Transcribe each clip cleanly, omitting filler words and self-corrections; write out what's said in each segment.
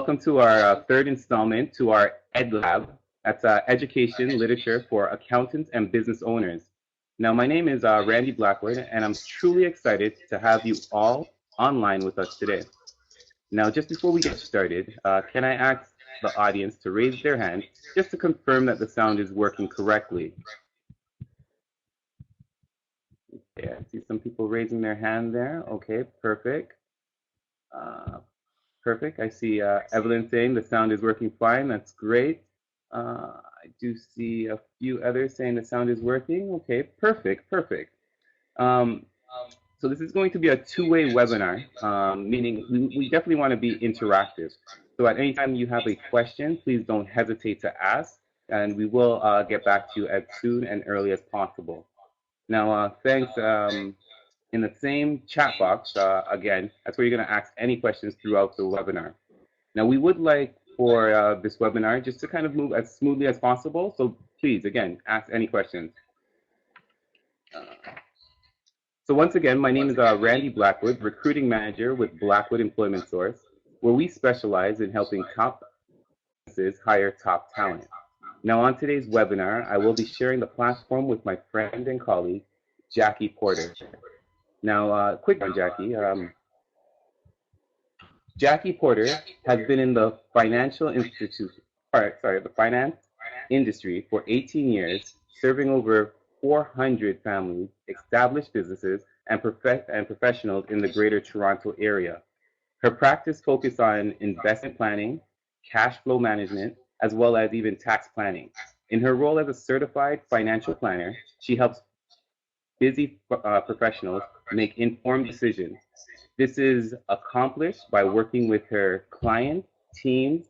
welcome to our third installment to our Ed Lab. That's education literature for accountants and business owners. Now, my name is Randy Blackwood, and I'm truly excited to have you all online with us today. Now, just before we get started, can I ask the audience to raise their hand just to confirm that the sound is working correctly? Yeah, I see some people raising their hand there. Okay, perfect. Perfect. I see Evelyn saying the sound is working fine. That's great. I do see a few others saying the sound is working. Okay, perfect, perfect. Um, so this is going to be a two-way webinar, meaning we definitely want to be interactive. So at any time you have a question, please don't hesitate to ask, and we will get back to you as soon and early as possible. Now, thanks. In the same chat box, again, that's where you're going to ask any questions throughout the webinar. Now, we would like for this webinar just to kind of move as smoothly as possible. So please, again, ask any questions. So once again, my name is Randy Blackwood, Recruiting Manager with Blackwood Employment Source, where we specialize in helping top businesses hire top talent. Now, on today's webinar, I will be sharing the platform with my friend and colleague, Jackie Porter. Now, quick on Jackie. Jackie Porter has been in the the finance industry for 18 years, serving over 400 families, established businesses, and professionals in the Greater Toronto area. Her practice focuses on investment planning, cash flow management, as well as even tax planning. In her role as a certified financial planner, she helps busy professionals make informed decisions. This is accomplished by working with her clients, teams,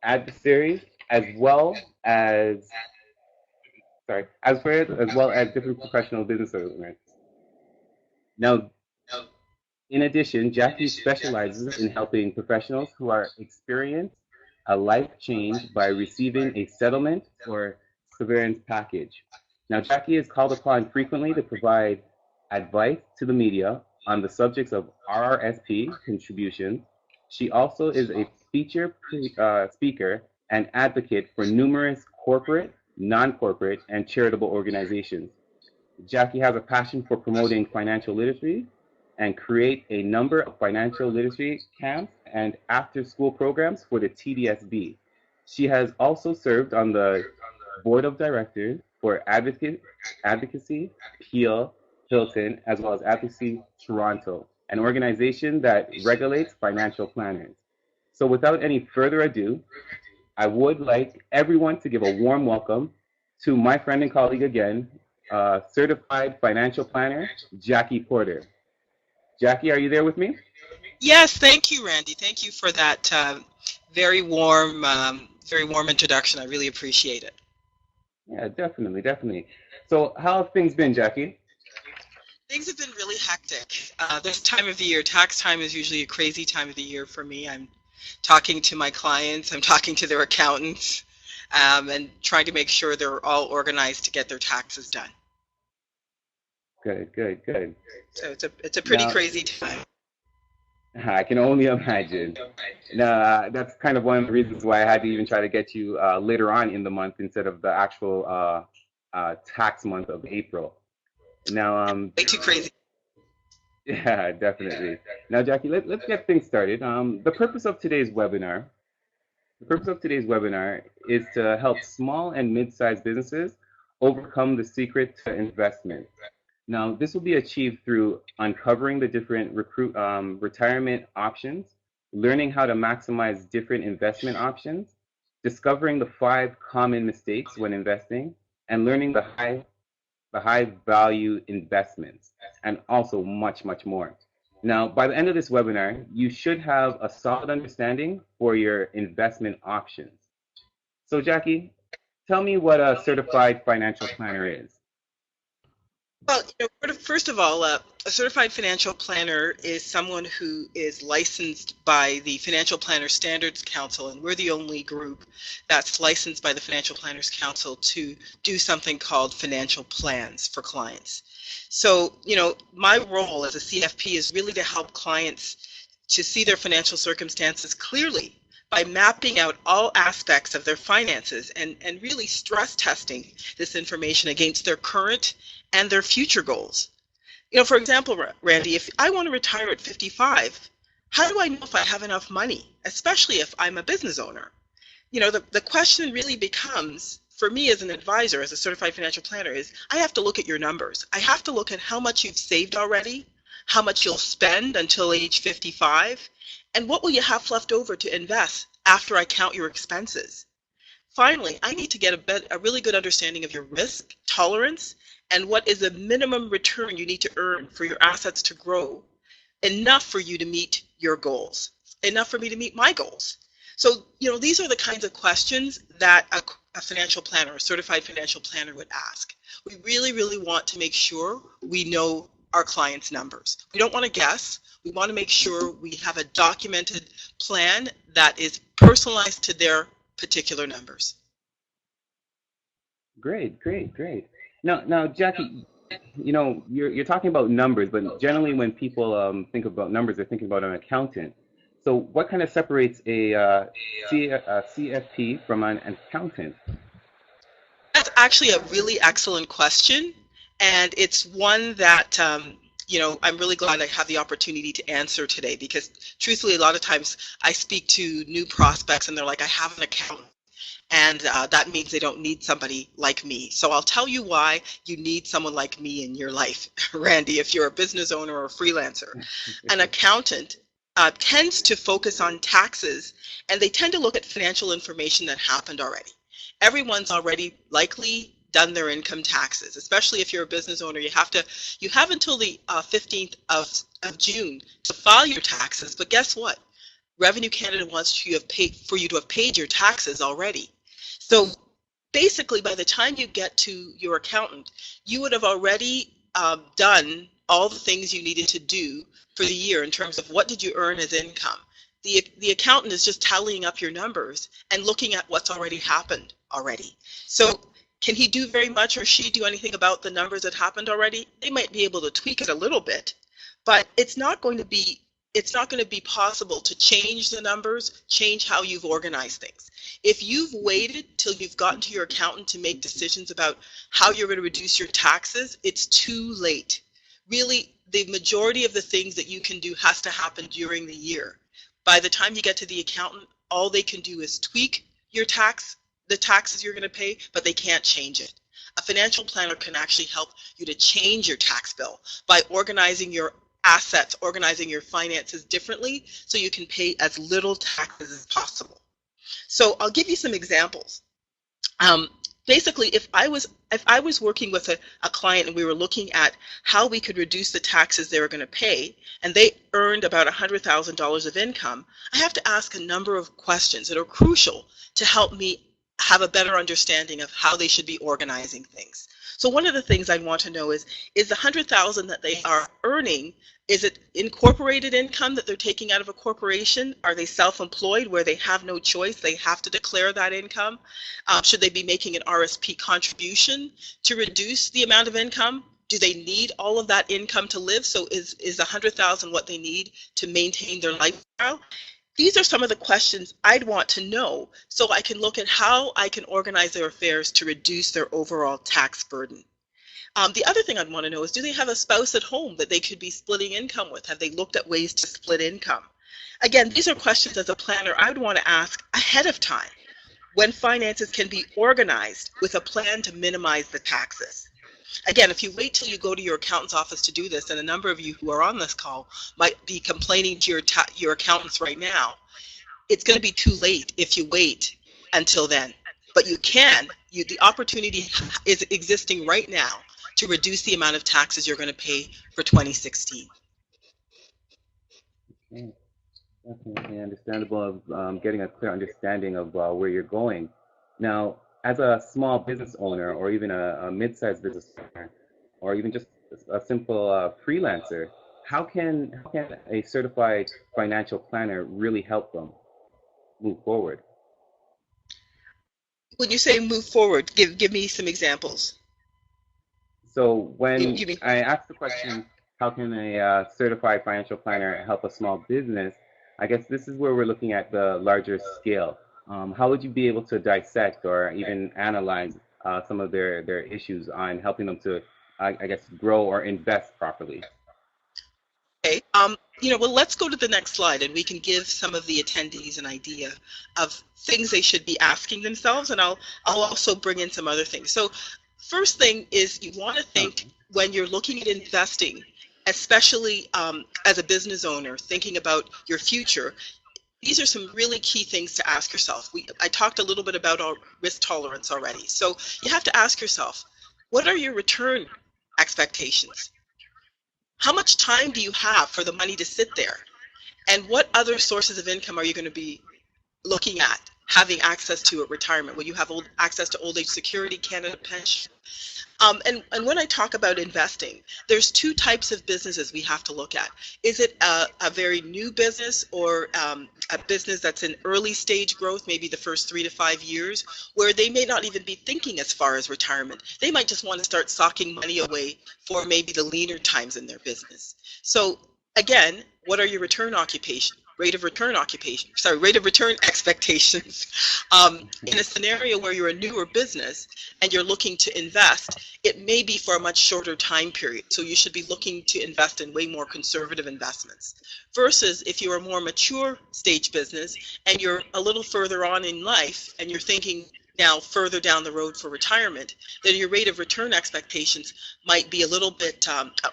adversaries, as well as different professional business owners. Now, in addition, Jackie specializes in helping professionals who are experiencing a life change by receiving a settlement or severance package. Now, Jackie is called upon frequently to provide advice to the media on the subjects of RRSP contributions. She also is a feature speaker and advocate for numerous corporate, non-corporate, and charitable organizations. Jackie has a passion for promoting financial literacy and create a number of financial literacy camps and after-school programs for the TDSB. She has also served on the board of directors for Advocacy Peel Hilton, as well as Advocacy Toronto, an organization that regulates financial planners. So without any further ado, I would like everyone to give a warm welcome to my friend and colleague again, certified financial planner, Jackie Porter. Jackie, are you there with me? Yes, thank you, Randy. Thank you for that very warm introduction. I really appreciate it. Yeah, definitely, definitely. So how have things been, Jackie? Things have been really hectic. This time of the year, tax time is usually a crazy time of the year for me. I'm talking to my clients, I'm talking to their accountants, and trying to make sure they're all organized to get their taxes done. Good, good, good. So it's a pretty crazy time. I can only imagine. Now, that's kind of one of the reasons why I had to even try to get you later on in the month instead of the actual tax month of April. Now, way too crazy. Yeah, definitely. Now, Jackie, let's get things started. The purpose of today's webinar is to help small and mid-sized businesses overcome the secret to investment. Now, this will be achieved through uncovering the different retirement options, learning how to maximize different investment options, discovering the 5 common mistakes when investing, and learning the high value investments, and also much, much more. Now, by the end of this webinar, you should have a solid understanding for your investment options. So, Jackie, tell me what a certified financial planner is. Well, first of all, a certified financial planner is someone who is licensed by the Financial Planners Standards Council, and we're the only group that's licensed by the Financial Planners Council to do something called financial plans for clients. So, my role as a CFP is really to help clients to see their financial circumstances clearly by mapping out all aspects of their finances and really stress testing this information against their current and their future goals. For example, Randy, if I want to retire at 55, how do I know if I have enough money, especially if I'm a business owner? The question really becomes, for me as an advisor, as a certified financial planner, is I have to look at your numbers. I have to look at how much you've saved already, how much you'll spend until age 55, and what will you have left over to invest after I count your expenses. Finally, I need to get a really good understanding of your risk tolerance and what is the minimum return you need to earn for your assets to grow, enough for you to meet your goals, enough for me to meet my goals. So, these are the kinds of questions that a financial planner, a certified financial planner would ask. We really, really want to make sure we know our clients' numbers. We don't want to guess. We want to make sure we have a documented plan that is personalized to their particular numbers. Great, great, great. Now, Jackie, you're talking about numbers, but generally when people think about numbers, they're thinking about an accountant. So what kind of separates a CFP from an accountant? That's actually a really excellent question, and it's one that I'm really glad I have the opportunity to answer today, because truthfully, a lot of times I speak to new prospects and they're like, I have an accountant, and that means they don't need somebody like me. So I'll tell you why you need someone like me in your life, Randy, if you're a business owner or a freelancer. An accountant tends to focus on taxes, and they tend to look at financial information that happened already. Everyone's already likely done their income taxes, especially if you're a business owner. You have until the 15th of June to file your taxes, but guess what? Revenue Canada wants you to have paid your taxes already. So basically, by the time you get to your accountant, you would have already done all the things you needed to do for the year in terms of what did you earn as income. The accountant is just tallying up your numbers and looking at what's already happened already. So can he do very much, or she do anything about the numbers that happened already? They might be able to tweak it a little bit, but it's not going to be possible to change the numbers, change how you've organized things. If you've waited till you've gotten to your accountant to make decisions about how you're going to reduce your taxes, it's too late. Really, the majority of the things that you can do has to happen during the year. By the time you get to the accountant, all they can do is tweak the taxes you're going to pay, but they can't change it. A financial planner can actually help you to change your tax bill by organizing your assets, organizing your finances differently so you can pay as little taxes as possible. So I'll give you some examples. Basically, if I was working with a client and we were looking at how we could reduce the taxes they were going to pay, and they earned about $100,000 of income, I have to ask a number of questions that are crucial to help me have a better understanding of how they should be organizing things. So one of the things I'd want to know is the $100,000 that they are earning, is it incorporated income that they're taking out of a corporation? Are they self-employed where they have no choice? They have to declare that income? Should they be making an RSP contribution to reduce the amount of income? Do they need all of that income to live? So is $100,000 what they need to maintain their lifestyle? These are some of the questions I'd want to know so I can look at how I can organize their affairs to reduce their overall tax burden. The other thing I'd want to know is, do they have a spouse at home that they could be splitting income with? Have they looked at ways to split income? Again, these are questions as a planner I would want to ask ahead of time when finances can be organized with a plan to minimize the taxes. Again, if you wait till you go to your accountant's office to do this, and a number of you who are on this call might be complaining to your accountants right now, it's going to be too late if you wait until then. But the opportunity is existing right now to reduce the amount of taxes you're going to pay for 2016. Okay. Definitely understandable of getting a clear understanding of where you're going. Now, as a small business owner, or even a mid-sized business owner, or even just a simple freelancer, how can a certified financial planner really help them move forward? When you say move forward, give me some examples. So when I asked the question, how can a certified financial planner help a small business? I guess this is where we're looking at the larger scale. How would you be able to dissect or even analyze some of their issues on helping them to, I guess, grow or invest properly? Okay. Well, let's go to the next slide and we can give some of the attendees an idea of things they should be asking themselves, and I'll also bring in some other things. So first thing is you want to think when you're looking at investing, especially as a business owner, thinking about your future. These are some really key things to ask yourself. I talked a little bit about our risk tolerance already. So you have to ask yourself, what are your return expectations? How much time do you have for the money to sit there? And what other sources of income are you going to be looking at having access to at retirement? Will you have access to old age security, Canada pension? And when I talk about investing, there's two types of businesses we have to look at. Is it a very new business, or a business that's in early stage growth, maybe the first 3 to 5 years, where they may not even be thinking as far as retirement? They might just want to start socking money away for maybe the leaner times in their business. So again, what are your rate of return expectations? In a scenario where you're a newer business and you're looking to invest, it may be for a much shorter time period. So you should be looking to invest in way more conservative investments. Versus if you're a more mature stage business and you're a little further on in life and you're thinking now further down the road for retirement, then your rate of return expectations might be a little bit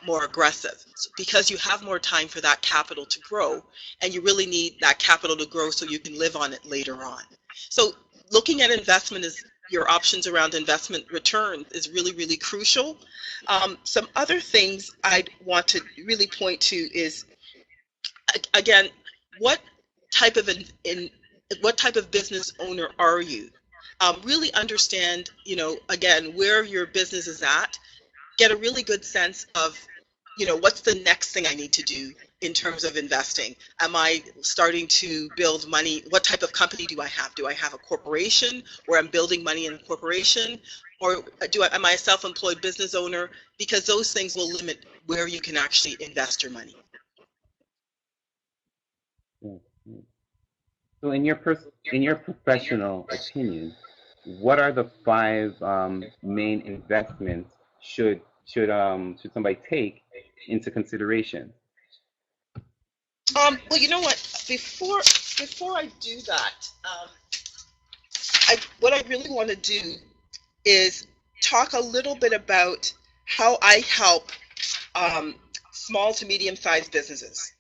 more aggressive, because you have more time for that capital to grow, and you really need that capital to grow so you can live on it later on. So looking at investment is your options around investment return is really, really crucial. Some other things I'd want to really point to is, again, what type of business owner are you? Really understand, again, where your business is at. Get a really good sense of, what's the next thing I need to do in terms of investing. Am I starting to build money? What type of company do I have? Do I have a corporation where I'm building money in a corporation? Or am I a self-employed business owner? Because those things will limit where you can actually invest your money. So in your professional opinion, what are the 5 main investments should somebody take into consideration? Well, you know what? Before I do that, what I really want to do is talk a little bit about how I help small to medium-sized businesses,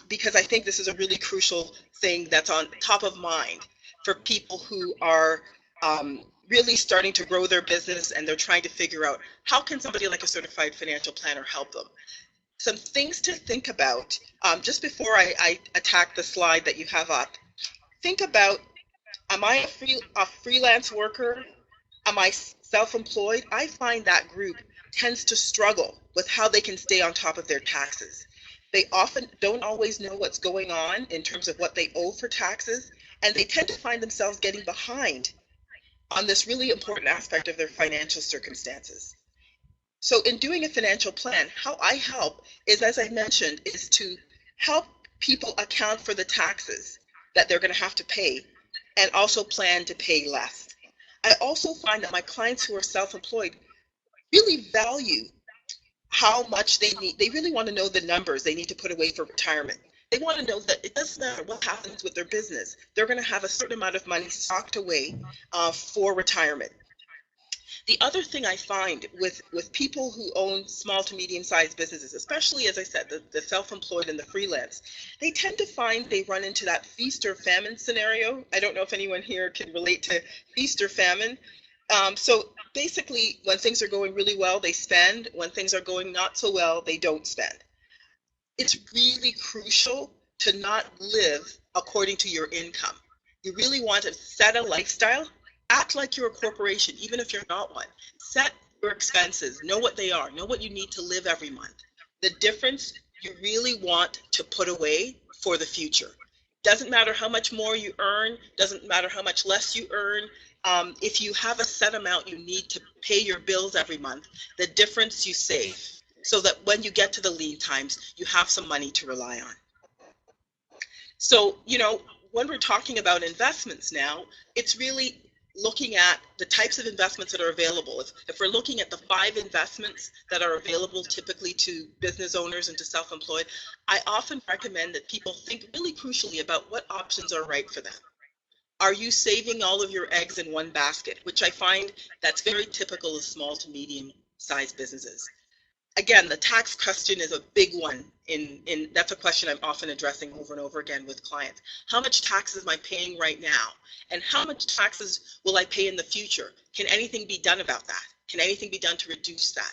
because I think this is a really crucial thing that's on top of mind for people who are really starting to grow their business, and they're trying to figure out how can somebody like a certified financial planner help them. Some things to think about just before I attack the slide that you have up. Think about, am I a freelance worker? Am I self-employed? I find that group tends to struggle with how they can stay on top of their taxes. They often don't always know what's going on in terms of what they owe for taxes, and they tend to find themselves getting behind on this really important aspect of their financial circumstances. So in doing a financial plan, how I help is, as I mentioned, is to help people account for the taxes that they're going to have to pay, and also plan to pay less. I also find that my clients who are self-employed really value how much they need. They really want to know the numbers they need to put away for retirement. They want to know that it doesn't matter what happens with their business, they're going to have a certain amount of money stocked away for retirement. The other thing I find with people who own small to medium-sized businesses, especially, as I said, the self-employed and the freelance, they tend to find they run into that feast or famine scenario. I don't know if anyone here can relate to feast or famine. So basically, when things are going really well, they spend. When things are going not so well, they don't spend. It's really crucial to not live according to your income. You really want to set a lifestyle. Act like you're a corporation, even if you're not one. Set your expenses, know what they are, know what you need to live every month. The difference you really want to put away for the future. Doesn't matter how much more you earn, doesn't matter how much less you earn. If you have a set amount you need to pay your bills every month, the difference you save, so that when you get to the lean times, you have some money to rely on. So, when we're talking about investments now, it's really looking at the types of investments that are available. If we're looking at the 5 investments that are available typically to business owners and to self-employed, I often recommend that people think really crucially about what options are right for them. Are you saving all of your eggs in one basket, which I find that's very typical of small to medium sized businesses. Again, the tax question is a big one. That's a question I'm often addressing over and over again with clients. How much taxes am I paying right now? And how much taxes will I pay in the future? Can anything be done about that? Can anything be done to reduce that?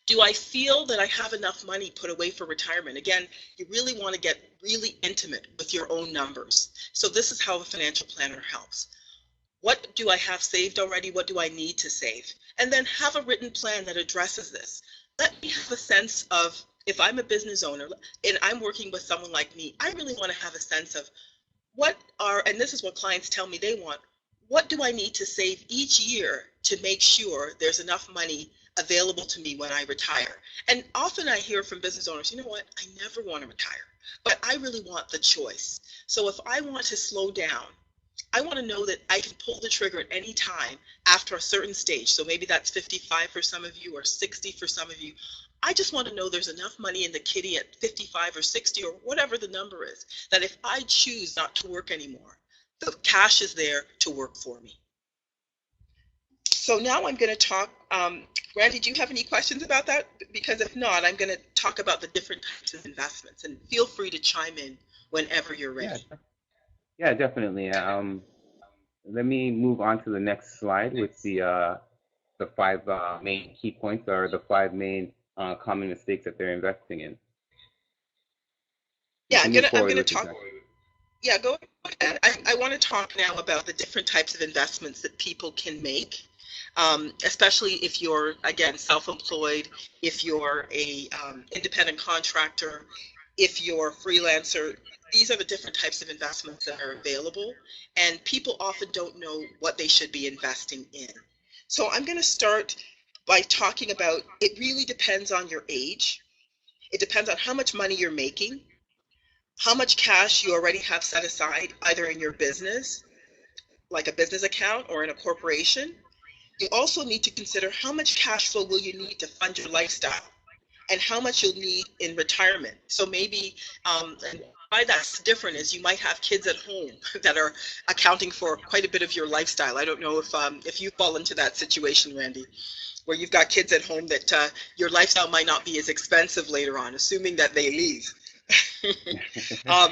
Do I feel that I have enough money put away for retirement? Again, you really want to get really intimate with your own numbers. So this is how a financial planner helps. What do I have saved already? What do I need to save? And then have a written plan that addresses this. Let me have a sense of, if I'm a business owner and I'm working with someone like me, I really want to have a sense of and this is what clients tell me they want, what do I need to save each year to make sure there's enough money available to me when I retire? And often I hear from business owners, you know what, I never want to retire, but I really want the choice. So if I want to slow down, I want to know that I can pull the trigger at any time after a certain stage. So maybe that's 55 for some of you or 60 for some of you. I just want to know there's enough money in the kitty at 55 or 60 or whatever the number is, that if I choose not to work anymore, the cash is there to work for me. So now I'm going to talk, Randy, do you have any questions about that? Because if not, I'm going to talk about the different types of investments, and feel free to chime in whenever you're ready. Yeah, definitely. Let me move on to the next slide with the 5 main key points, or the 5 main common mistakes that they're investing in. Yeah, I'm gonna talk. Yeah, go ahead. I want to talk now about the different types of investments that people can make, especially if you're, again, self-employed, if you're a independent contractor, if you're a freelancer. These are the different types of investments that are available, and people often don't know what they should be investing in. So I'm going to start by talking about, it really depends on your age. It depends on how much money you're making, how much cash you already have set aside, either in your business, like a business account, or in a corporation. You also need to consider how much cash flow will you need to fund your lifestyle, and how much you'll need in retirement. So maybe, and why that's different is you might have kids at home that are accounting for quite a bit of your lifestyle. I don't know if you fall into that situation, Randy, where you've got kids at home that your lifestyle might not be as expensive later on, assuming that they leave.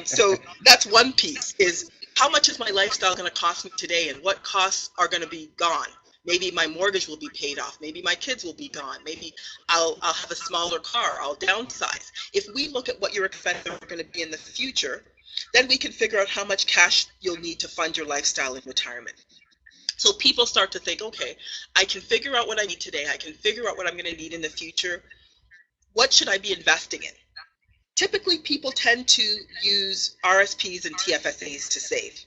So that's one piece, is how much is my lifestyle going to cost me today, and what costs are going to be gone? Maybe my mortgage will be paid off. Maybe my kids will be gone. Maybe I'll have a smaller car. I'll downsize. If we look at what your expenses are going to be in the future, then we can figure out how much cash you'll need to fund your lifestyle in retirement. So people start to think, okay, I can figure out what I need today. I can figure out what I'm going to need in the future. What should I be investing in? Typically, people tend to use RSPs and TFSAs to save.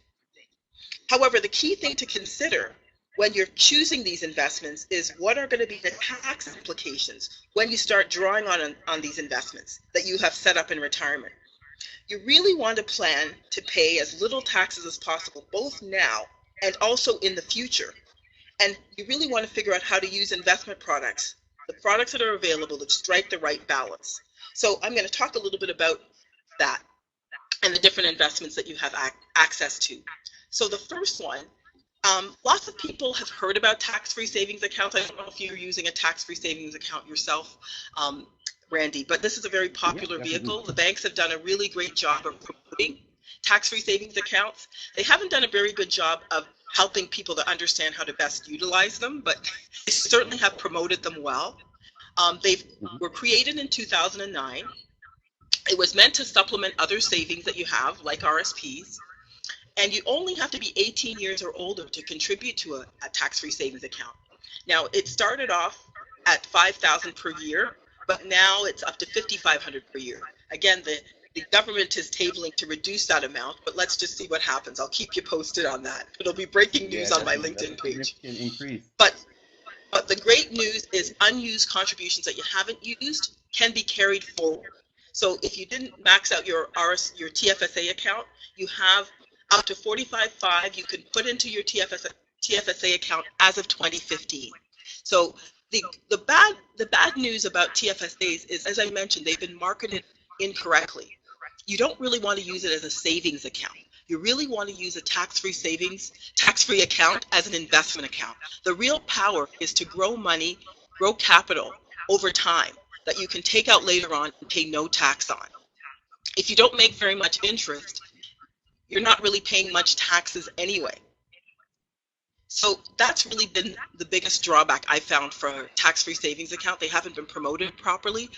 However, the key thing to consider when you're choosing these investments is what are going to be the tax implications when you start drawing on these investments that you have set up in retirement. You really want to plan to pay as little taxes as possible, both now and also in the future. And you really want to figure out how to use investment products, the products that are available, to strike the right balance. So I'm going to talk a little bit about that and the different investments that you have access to. So the first one, lots of people have heard about tax-free savings accounts. I don't know if you're using a tax-free savings account yourself, Randy, but this is a very popular vehicle. The banks have done a really great job of promoting tax-free savings accounts. They haven't done a very good job of helping people to understand how to best utilize them, but they certainly have promoted them well. They were created in 2009. It was meant to supplement other savings that you have, like RSPs. And you only have to be 18 years or older to contribute to a tax-free savings account. Now, it started off at $5,000 per year, but now it's up to $5,500 per year. Again, the government is tabling to reduce that amount, but let's just see what happens. I'll keep you posted on that. It'll be breaking news on my LinkedIn page. But the great news is unused contributions that you haven't used can be carried forward. So if you didn't max out your TFSA account, you have up to 45.5 you can put into your TFSA account as of 2015. So the bad news about TFSAs is, as I mentioned, they've been marketed incorrectly. You don't really want to use it as a savings account. You really want to use a tax-free account as an investment account. The real power is to grow money, grow capital over time that you can take out later on and pay no tax on. If you don't make very much interest, you're not really paying much taxes anyway. So that's really been the biggest drawback I found for tax-free savings account. They haven't been promoted properly.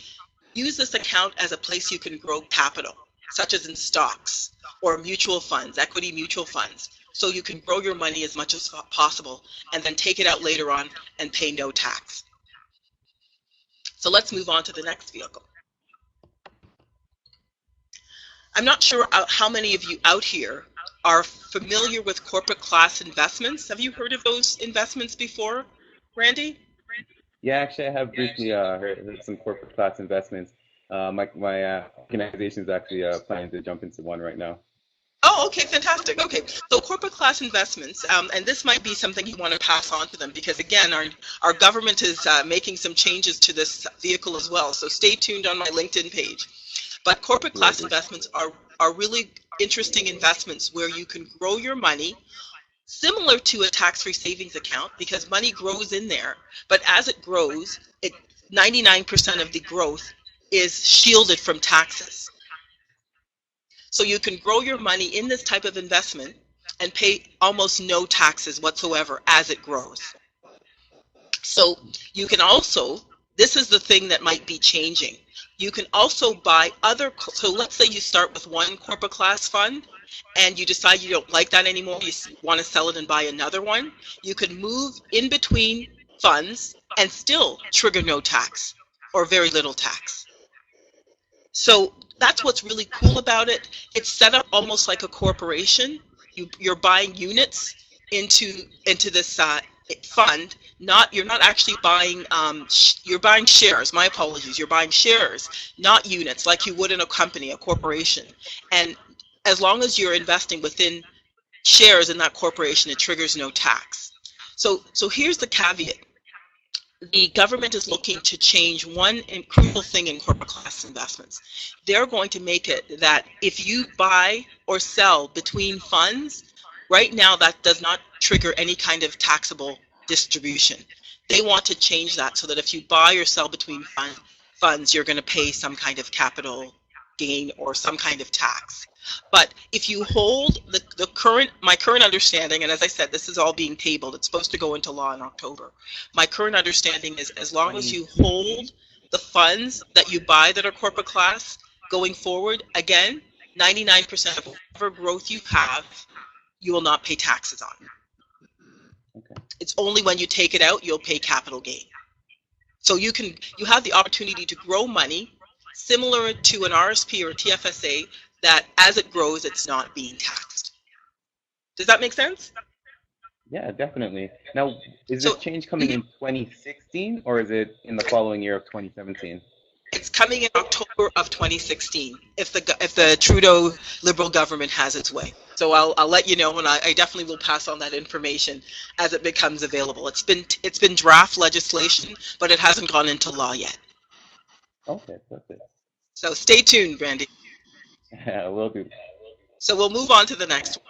Use this account as a place you can grow capital, such as in stocks or mutual funds, equity mutual funds, so you can grow your money as much as possible and then take it out later on and pay no tax. So let's move on to the next vehicle. I'm not sure how many of you out here are familiar with corporate class investments. Have you heard of those investments before, Randy? Yeah, actually, I have briefly heard some corporate class investments. My organization is actually planning to jump into one right now. Oh, okay, fantastic. Okay, so corporate class investments, and this might be something you want to pass on to them because, again, our government is making some changes to this vehicle as well. So stay tuned on my LinkedIn page. But corporate class investments are really interesting investments where you can grow your money similar to a tax-free savings account because money grows in there. But as it grows, 99% of the growth is shielded from taxes. So you can grow your money in this type of investment and pay almost no taxes whatsoever as it grows. So you can also, this is the thing that might be changing. You can also buy other, so let's say you start with one corporate class fund and you decide you don't like that anymore, you want to sell it and buy another one. You can move in between funds and still trigger no tax or very little tax. So that's what's really cool about it. It's set up almost like a corporation. You're buying units into this fund. You're not actually buying. You're buying shares. My apologies. You're buying shares, not units, like you would in a company, a corporation. And as long as you're investing within shares in that corporation, it triggers no tax. So here's the caveat. The government is looking to change one crucial thing in corporate class investments. They're going to make it that if you buy or sell between funds, right now that does not trigger any kind of taxable distribution. They want to change that so that if you buy or sell between funds, you're going to pay some kind of capital gain or some kind of tax. But if you hold my current understanding, and as I said, this is all being tabled, it's supposed to go into law in October. My current understanding is as long as you hold the funds that you buy that are corporate class going forward, again, 99% of whatever growth you have, you will not pay taxes on. Okay. It's only when you take it out, you'll pay capital gain. So you have the opportunity to grow money similar to an RSP or a TFSA that as it grows, it's not being taxed. Does that make sense? Yeah, definitely. Now, is this change coming in 2016 or is it in the following year of 2017? It's coming in October of 2016 if the Trudeau Liberal government has its way. So I'll let you know, and I definitely will pass on that information as it becomes available. It's been draft legislation, but it hasn't gone into law yet. Okay, perfect. So stay tuned, Randy. Yeah, will do. So we'll move on to the next one.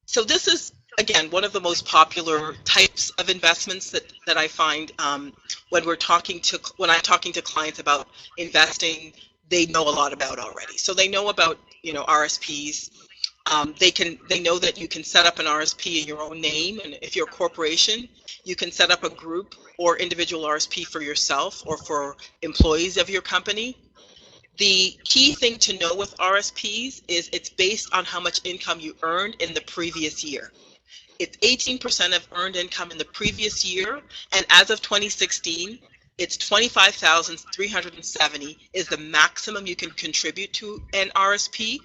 So this is, again, one of the most popular types of investments that I find when I'm talking to clients about investing, they know a lot about already. So they know about, RSPs. They know that you can set up an RSP in your own name, and if you're a corporation, you can set up a group or individual RSP for yourself or for employees of your company. The key thing to know with RSPs is it's based on how much income you earned in the previous year. It's 18% of earned income in the previous year, and as of 2016, it's $25,370 is the maximum you can contribute to an RSP,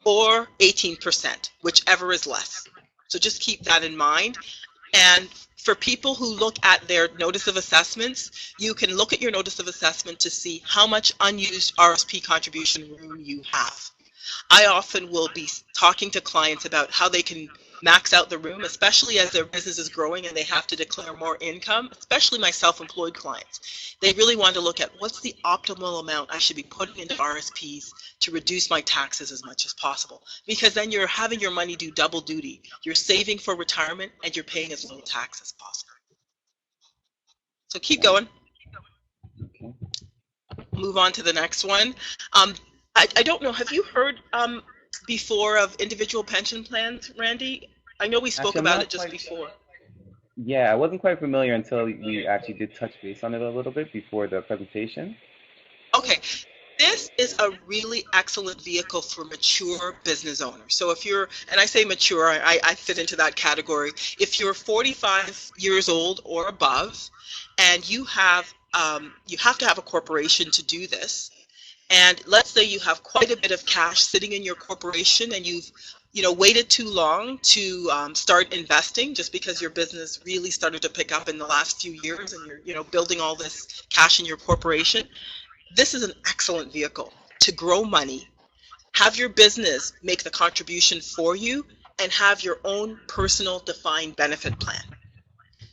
or 18%, whichever is less. So just keep that in mind. And for people who look at their notice of assessments, you can look at your notice of assessment to see how much unused RSP contribution room you have. I often will be talking to clients about how they can max out the room, especially as their business is growing and they have to declare more income, especially my self-employed clients. They really want to look at what's the optimal amount I should be putting into RSPs to reduce my taxes as much as possible. Because then you're having your money do double duty. You're saving for retirement and you're paying as little tax as possible. So keep going. Okay. Move on to the next one. I don't know, have you heard before of individual pension plans, Randy? I know we spoke Actually, I'm about not it just quite. before. Yeah, I wasn't quite familiar until we actually did touch base on it a little bit before the presentation. Okay, this is a really excellent vehicle for mature business owners. So if you're, and I say mature, I fit into that category. If you're 45 years old or above, and you have to have a corporation to do this. And let's say you have quite a bit of cash sitting in your corporation, and you've waited too long to start investing just because your business really started to pick up in the last few years, and you're building all this cash in your corporation. This is an excellent vehicle to grow money, have your business make the contribution for you, and have your own personal defined benefit plan.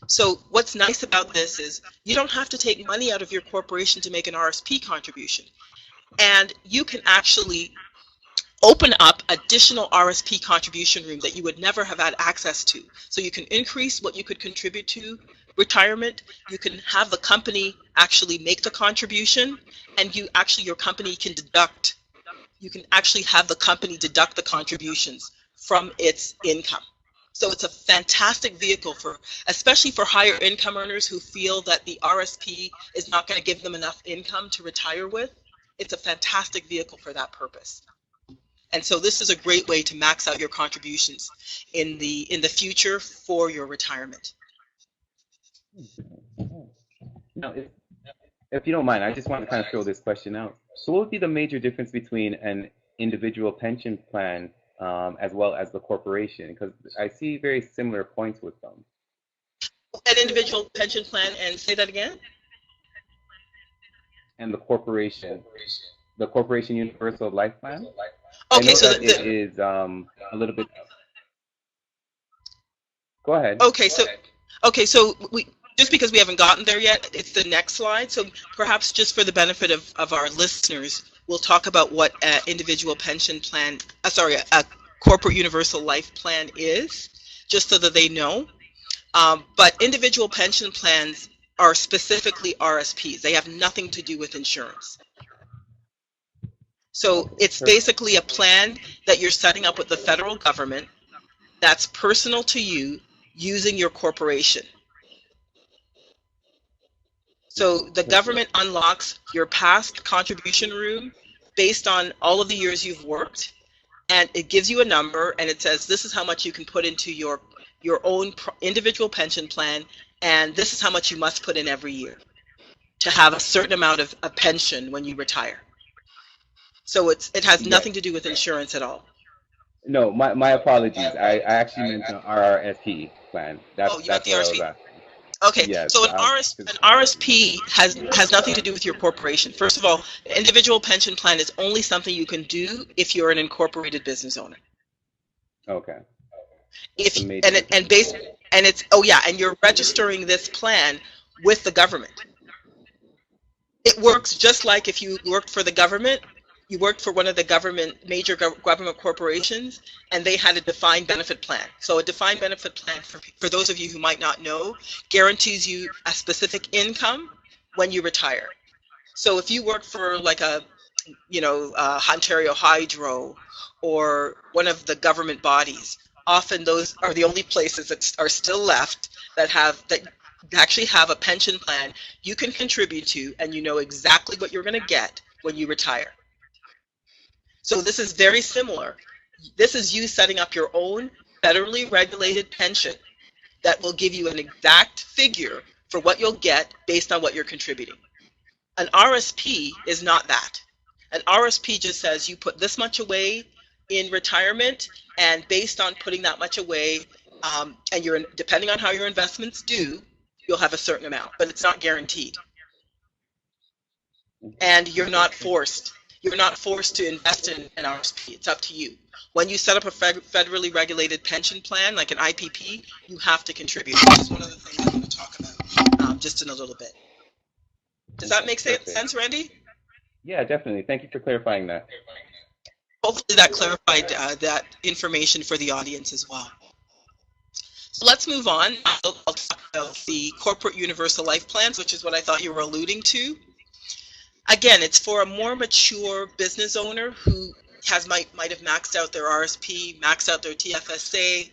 So what's nice about this is you don't have to take money out of your corporation to make an RSP contribution. And you can actually open up additional RSP contribution room that you would never have had access to. So you can increase what you could contribute to retirement. You can have the company actually make the contribution, and your company can deduct. You can actually have the company deduct the contributions from its income. So it's a fantastic vehicle especially for higher income earners who feel that the RSP is not going to give them enough income to retire with. It's a fantastic vehicle for that purpose. And so this is a great way to max out your contributions in the future for your retirement. Now, if you don't mind, I just want to kind of throw this question out. So what would be the major difference between an individual pension plan as well as the corporation? Because I see very similar points with them. An individual pension plan, and say that again? And the corporation universal life plan. Okay, I know so that it is a little bit. Go ahead. Okay, so we just because we haven't gotten there yet, it's the next slide. So perhaps just for the benefit of our listeners, we'll talk about what an individual pension plan, a corporate universal life plan is, just so that they know. But individual pension plans are specifically RSPs. They have nothing to do with insurance. So it's basically a plan that you're setting up with the federal government that's personal to you using your corporation. So the government unlocks your past contribution room based on all of the years you've worked, and it gives you a number, and it says this is how much you can put into your own individual pension plan, and this is how much you must put in every year to have a certain amount of a pension when you retire. So it has nothing to do with insurance at all. No, my apologies. I actually meant an RRSP plan. That's you meant the what I RSP? was asking. Okay, Yes, so an RSP has nothing to do with your corporation. First of all, the individual pension plan is only something you can do if you're an incorporated business owner. Okay. And you're registering this plan with the government. It works just like if you worked for the government. You worked for one of the major government corporations, and they had a defined benefit plan. So a defined benefit plan, for those of you who might not know, guarantees you a specific income when you retire. So if you work for like Ontario Hydro or one of the government bodies, often those are the only places that are still left that actually have a pension plan you can contribute to, and you know exactly what you're going to get when you retire. So this is very similar. This is you setting up your own federally regulated pension that will give you an exact figure for what you'll get based on what you're contributing. An RSP is not that. An RSP just says you put this much away in retirement, and based on putting that much away, And depending on how your investments do, you'll have a certain amount, but it's not guaranteed. And you're not forced. You're not forced to invest in an RSP. It's up to you. When you set up a federally regulated pension plan, like an IPP, you have to contribute. This is one of the things I'm going to talk about just in a little bit. Does that make sense, Randy? Yeah, definitely. Thank you for clarifying that. Hopefully that clarified that information for the audience as well. So let's move on. I'll talk about the corporate universal life plans, which is what I thought you were alluding to. Again, it's for a more mature business owner who might have maxed out their RSP, maxed out their TFSA,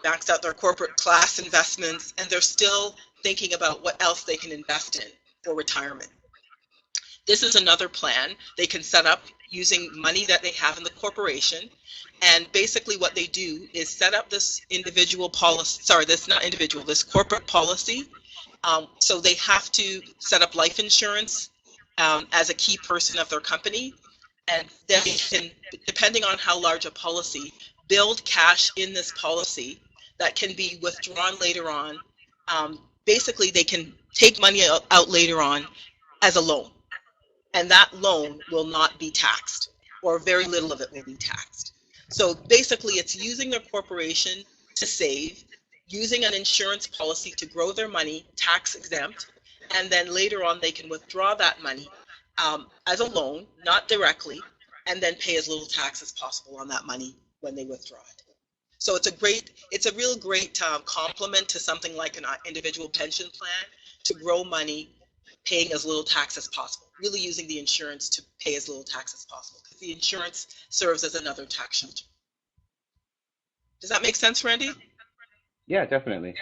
maxed out their corporate class investments, and they're still thinking about what else they can invest in for retirement. This is another plan they can set up using money that they have in the corporation. And basically what they do is set up this this corporate policy. So they have to set up life insurance as a key person of their company. And then they can, depending on how large a policy, build cash in this policy that can be withdrawn later on. Basically, they can take money out later on as a loan. And that loan will not be taxed, or very little of it will be taxed. So basically, it's using their corporation to save, using an insurance policy to grow their money, tax exempt, and then later on they can withdraw that money as a loan, not directly, and then pay as little tax as possible on that money when they withdraw it. So it's a real great complement to something like an individual pension plan to grow money, paying as little tax as possible, really using the insurance to pay as little tax as possible, because the insurance serves as another tax shelter. Does that make sense, Randy? Yeah, definitely.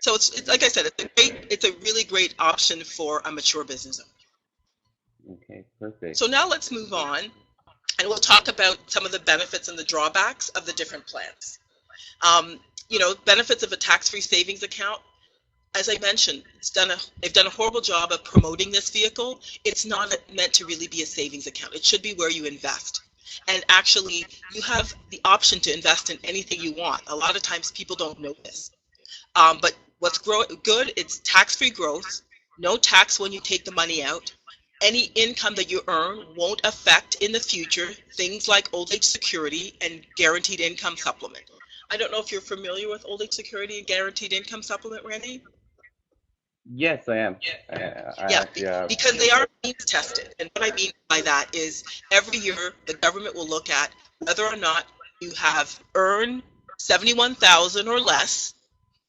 So it's like I said, it's a really great option for a mature business owner. Okay, perfect. So now let's move on, and we'll talk about some of the benefits and the drawbacks of the different plans. Benefits of a tax-free savings account. As I mentioned, they've done a horrible job of promoting this vehicle. It's not meant to really be a savings account. It should be where you invest. And actually, you have the option to invest in anything you want. A lot of times people don't know this. But what's good, it's tax-free growth, no tax when you take the money out. Any income that you earn won't affect in the future things like old age security and guaranteed income supplement. I don't know if you're familiar with old age security and guaranteed income supplement, Randy? Yes, I am. Because they are means tested. And what I mean by that is every year the government will look at whether or not you have earned $71,000 or less.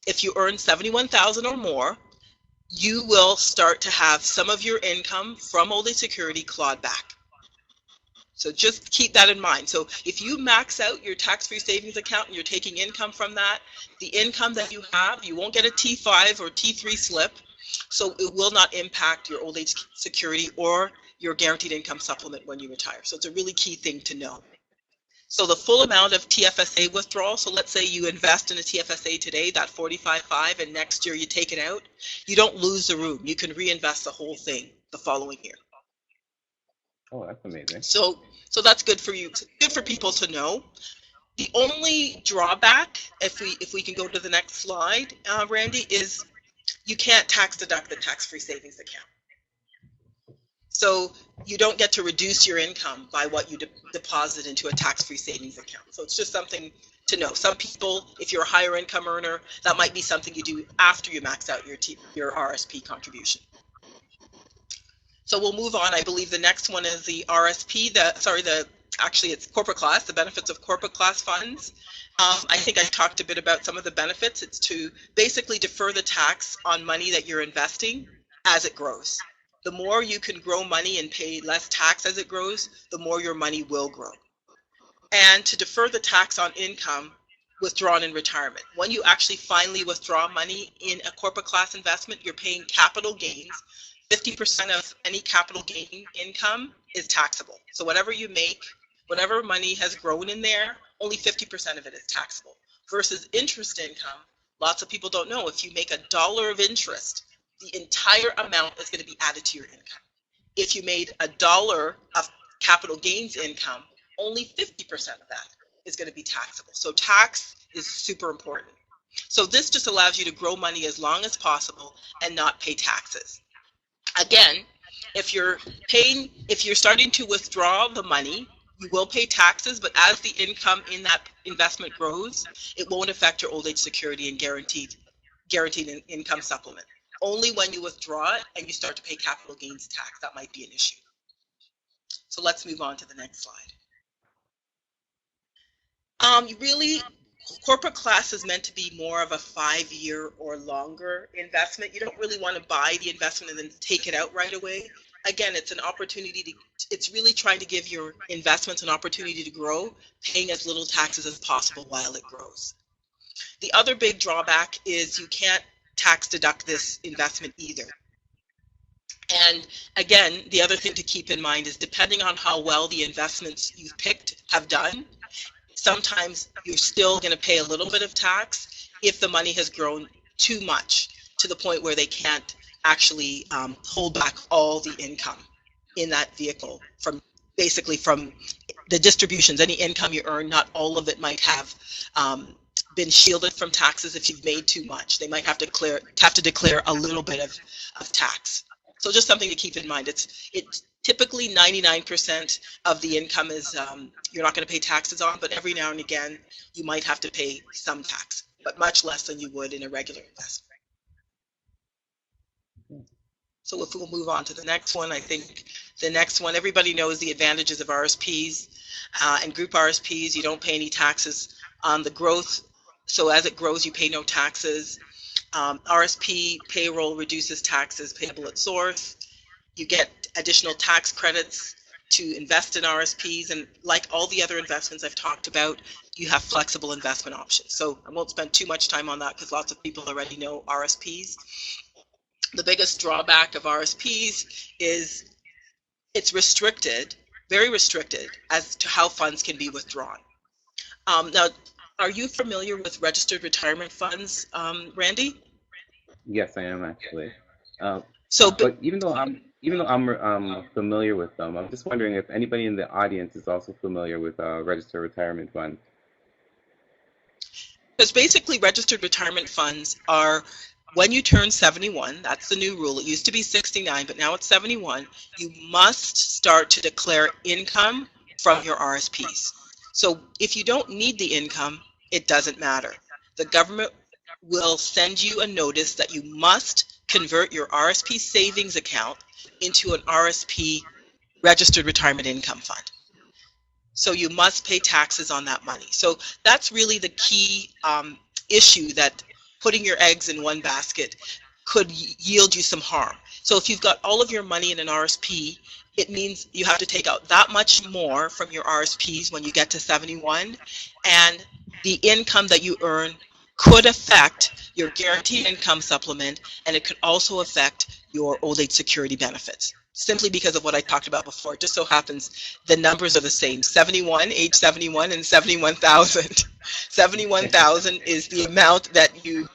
If you earn $71,000 or more, you will start to have some of your income from old age security clawed back. So just keep that in mind. So if you max out your tax-free savings account and you're taking income from that, the income that you have, you won't get a T5 or T3 slip. So it will not impact your old age security or your guaranteed income supplement when you retire. So it's a really key thing to know. So the full amount of TFSA withdrawal, so let's say you invest in a TFSA today, that 45.5, and next year you take it out, you don't lose the room. You can reinvest the whole thing the following year. Oh, that's amazing. So that's good for you, good for people to know. The only drawback, if we can go to the next slide, Randy, is you can't tax deduct the tax-free savings account. So you don't get to reduce your income by what you deposit into a tax-free savings account. So it's just something to know. Some people, if you're a higher income earner, that might be something you do after you max out your RSP contribution. So we'll move on. I believe the next one is the RSP. Actually it's corporate class, the benefits of corporate class funds. I think I talked a bit about some of the benefits. It's to basically defer the tax on money that you're investing as it grows. The more you can grow money and pay less tax as it grows, the more your money will grow. And to defer the tax on income withdrawn in retirement. When you actually finally withdraw money in a corporate class investment, you're paying capital gains. 50% of any capital gain income is taxable. So whatever you make, whatever money has grown in there, only 50% of it is taxable. Versus interest income, lots of people don't know, if you make $1 of interest, the entire amount is going to be added to your income. If you made $1 of capital gains income, only 50% of that is going to be taxable. So tax is super important. So this just allows you to grow money as long as possible and not pay taxes. Again, if you're starting to withdraw the money, you will pay taxes, but as the income in that investment grows, it won't affect your old age security and guaranteed income supplement. Only when you withdraw it and you start to pay capital gains tax, that might be an issue. So let's move on to the next slide. Really, corporate class is meant to be more of a 5-year or longer investment. You don't really want to buy the investment and then take it out right away. Again, it's an opportunity it's really trying to give your investments an opportunity to grow, paying as little taxes as possible while it grows. The other big drawback is you can't tax deduct this investment either. And again, the other thing to keep in mind is depending on how well the investments you've picked have done, sometimes you're still going to pay a little bit of tax if the money has grown too much to the point where they can't actually hold back all the income in that vehicle from the distributions. Any income you earn, not all of it might have been shielded from taxes if you've made too much. They might have to declare a little bit of tax. So just something to keep in mind. It's typically 99% of the income is you're not going to pay taxes on, but every now and again you might have to pay some tax, but much less than you would in a regular investment. So if we'll move on to the next one, I think the next one, everybody knows the advantages of RSPs and group RSPs. You don't pay any taxes on the growth. So as it grows, you pay no taxes. RSP payroll reduces taxes payable at source. You get additional tax credits to invest in RSPs, and like all the other investments I've talked about, you have flexible investment options. So I won't spend too much time on that because lots of people already know RSPs. The biggest drawback of RSPs is it's restricted, very restricted, as to how funds can be withdrawn. Now, are you familiar with registered retirement funds, Randy? Yes, I am actually. But even though I'm familiar with them, I'm just wondering if anybody in the audience is also familiar with registered retirement funds. Because basically, registered retirement funds are when you turn 71. That's the new rule. It used to be 69, but now it's 71. You must start to declare income from your RSPs. So if you don't need the income, it doesn't matter. The government will send you a notice that you must convert your RSP savings account into an RSP registered retirement income fund. So you must pay taxes on that money. So that's really the key issue, that putting your eggs in one basket could yield you some harm. So if you've got all of your money in an RSP, it means you have to take out that much more from your RSPs when you get to 71, and the income that you earn could affect your guaranteed income supplement, and it could also affect your old age security benefits, simply because of what I talked about before. It just so happens the numbers are the same, 71, age 71, and 71,000. 71,000 is the amount that you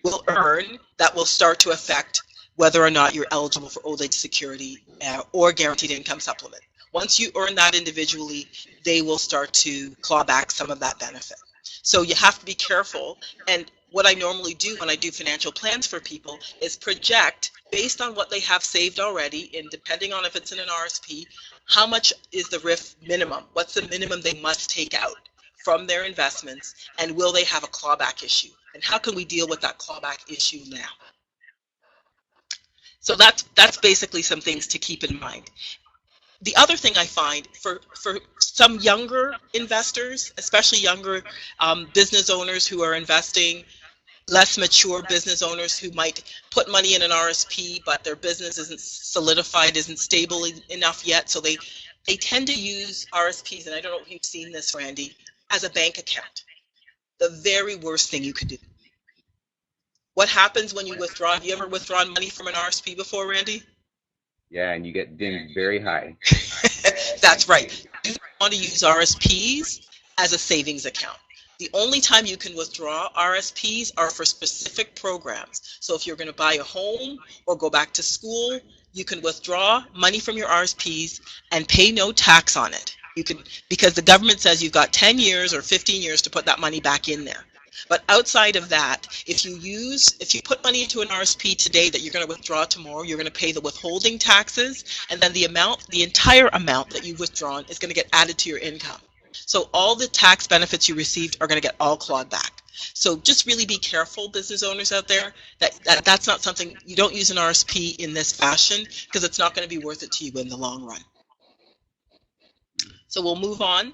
will earn that will start to affect whether or not you're eligible for old age security or guaranteed income supplement. Once you earn that individually, they will start to claw back some of that benefit. So you have to be careful. And what I normally do when I do financial plans for people is project based on what they have saved already, and depending on if it's in an RSP, how much is the RIF minimum? What's the minimum they must take out from their investments, and will they have a clawback issue? And how can we deal with that clawback issue now? So that's basically some things to keep in mind. The other thing I find for some younger investors, especially younger business owners who are investing, less mature business owners who might put money in an RSP, but their business isn't solidified, isn't stable enough yet, so they tend to use RSPs, and I don't know if you've seen this, Randy, as a bank account. The very worst thing you could do. What happens when you withdraw? Have you ever withdrawn money from an RSP before, Randy? Yeah, and you get dinged very high. That's right. You want to use RSPs as a savings account. The only time you can withdraw RSPs are for specific programs. So if you're going to buy a home or go back to school, you can withdraw money from your RSPs and pay no tax on it. You can, because the government says you've got 10 years or 15 years to put that money back in there. But outside of that, if you put money into an RSP today that you're going to withdraw tomorrow, you're going to pay the withholding taxes, and then the entire amount that you've withdrawn is going to get added to your income. So all the tax benefits you received are going to get all clawed back. So just really be careful, business owners out there, that's not something, you don't use an RSP in this fashion, because it's not going to be worth it to you in the long run. So we'll move on.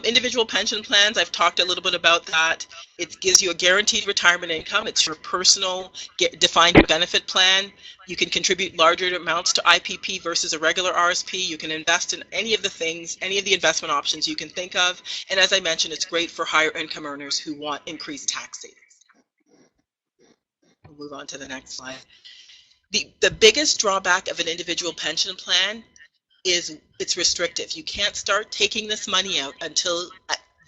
Individual pension plans, I've talked a little bit about that. It gives you a guaranteed retirement income. It's your personal defined benefit plan. You can contribute larger amounts to IPP versus a regular RSP. You can invest in any of the things, any of the investment options you can think of. And as I mentioned, it's great for higher income earners who want increased tax savings. We'll move on to the next slide. The biggest drawback of an individual pension plan is it's restrictive. You can't start taking this money out until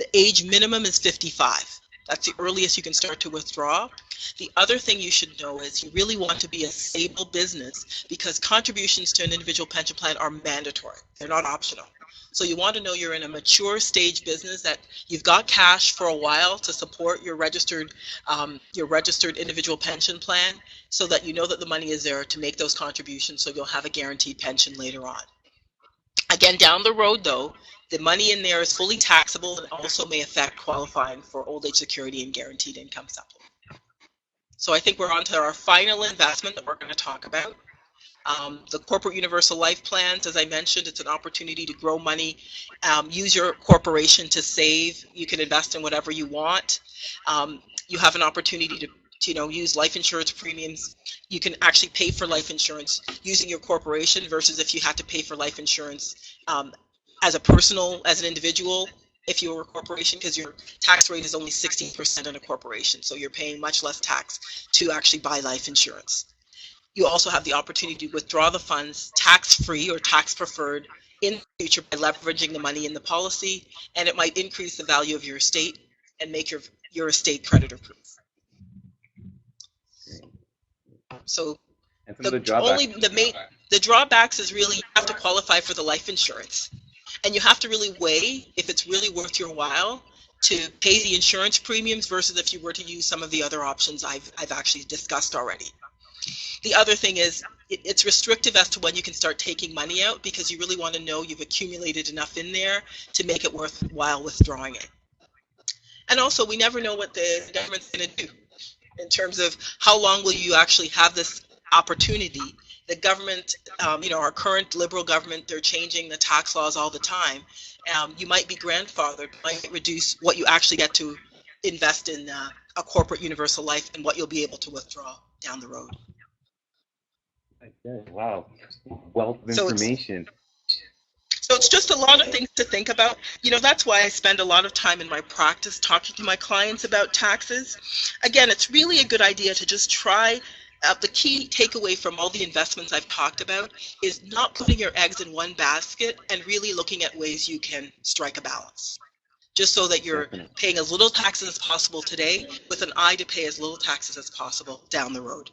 the age minimum is 55. That's the earliest you can start to withdraw. The other thing you should know is you really want to be a stable business, because contributions to an individual pension plan are mandatory. They're not optional. So you want to know you're in a mature stage business, that you've got cash for a while to support your registered individual pension plan, so that you know that the money is there to make those contributions, so you'll have a guaranteed pension later on. Again, down the road, though, the money in there is fully taxable and also may affect qualifying for old age security and guaranteed income supplement. So I think we're on to our final investment that we're going to talk about. The corporate universal life plans, as I mentioned, it's an opportunity to grow money. Use your corporation to save. You can invest in whatever you want. You have an opportunity to use life insurance premiums. You can actually pay for life insurance using your corporation versus if you had to pay for life insurance as an individual, if you were a corporation, because your tax rate is only 16% in a corporation. So you're paying much less tax to actually buy life insurance. You also have the opportunity to withdraw the funds tax-free or tax-preferred in the future by leveraging the money in the policy, and it might increase the value of your estate and make your estate creditor-proof. So the drawbacks is really you have to qualify for the life insurance, and you have to really weigh if it's really worth your while to pay the insurance premiums versus if you were to use some of the other options I've actually discussed already. The other thing is it's restrictive as to when you can start taking money out, because you really want to know you've accumulated enough in there to make it worthwhile withdrawing it. And also, we never know what the government's going to do in terms of how long will you actually have this opportunity. The government, our current Liberal government, they're changing the tax laws all the time. You might be grandfathered, might reduce what you actually get to invest in a corporate universal life and what you'll be able to withdraw down the road. Okay, wow, wealth of information. So it's just a lot of things to think about. That's why I spend a lot of time in my practice talking to my clients about taxes. Again, it's really a good idea to just try. The key takeaway from all the investments I've talked about is not putting your eggs in one basket and really looking at ways you can strike a balance, just so that you're paying as little taxes as possible today with an eye to pay as little taxes as possible down the road.